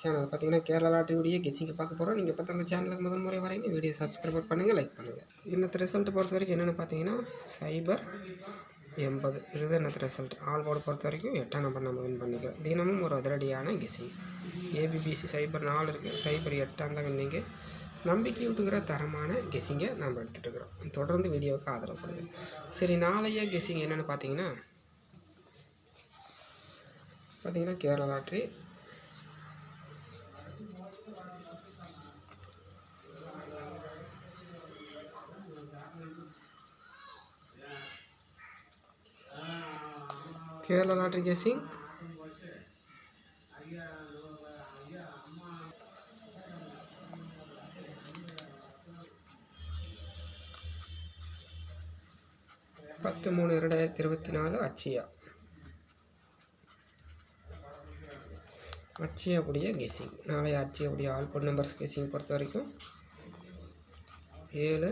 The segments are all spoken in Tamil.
சேனல் பார்த்தீங்கன்னா கேரளா லாட்டரியுடைய கெச்சிங்க பார்க்க போகிறோம். நீங்கள் பார்த்து அந்த சேனலுக்கு முதல் முறை வரீங்க வீடியோ சப்ஸ்கிரைப் பண்ணுங்கள், லைக் பண்ணுங்கள். இன்னத்து ரிசல்ட் பொறுத்த வரைக்கும் என்னென்னு பார்த்தீங்கன்னா 080 இதுதான் இன்னத்து ரிசல்ட். ஆல் போர்டு பொறுத்த வரைக்கும் 8ஆம் நம்பர் நம்ம வின் பண்ணிக்கிறோம். தினமும் ஒரு அதிரடியான கெஸிங். ஏபிபிசி 04 இருக்குது, 08 அந்த வின்னிங்கு. நம்பிக்கை விட்டுக்கிற தரமான கெஸிங்கை நம்ம எடுத்துகிட்டு இருக்கிறோம். தொடர்ந்து வீடியோவுக்கு ஆதரவு பண்ணுங்கள். சரி, நாளைய கெஸிங் என்னென்னு பார்த்தீங்கன்னா கேரளா லாட்ரி கெஸிங் பத்து 3/2024 அட்சயாவுடைய கெஸிங். நாளைய அட்சயாவுடைய ஆல் போர்ட் நம்பர்ஸ் கெஸிங் பொறுத்த வரைக்கும் 7,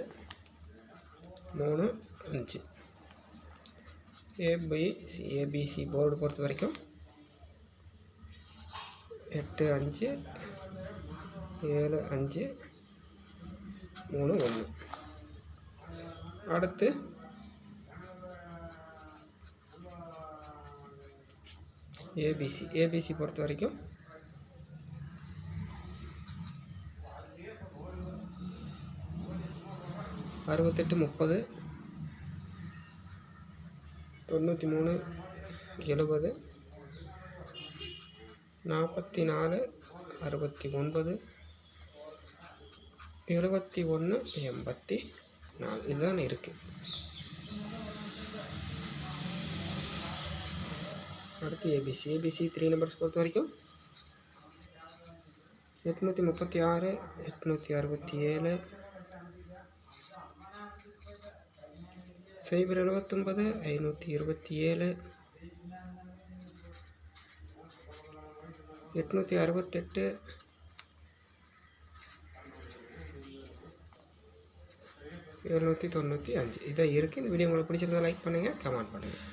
3, 5. ஏபிசி போர்டு பொறுத்த வரைக்கும் 8, 5, 7, 5, 3, 1. அடுத்து ஏபிசி பொறுத்த வரைக்கும் 68, 30, 93, 70, 44, 69, 71, 84 இதுதான் இருக்குது. அடுத்து ஏபிசி 3 நம்பர்ஸ் பொறுத்த வரைக்கும் 836, 867, 079, 527, 868, 795 இதான் இருக்குது. இந்த வீடியோ உங்களுக்கு பிடிச்சிருந்தா லைக் பண்ணுங்கள், கமெண்ட் பண்ணுங்கள்.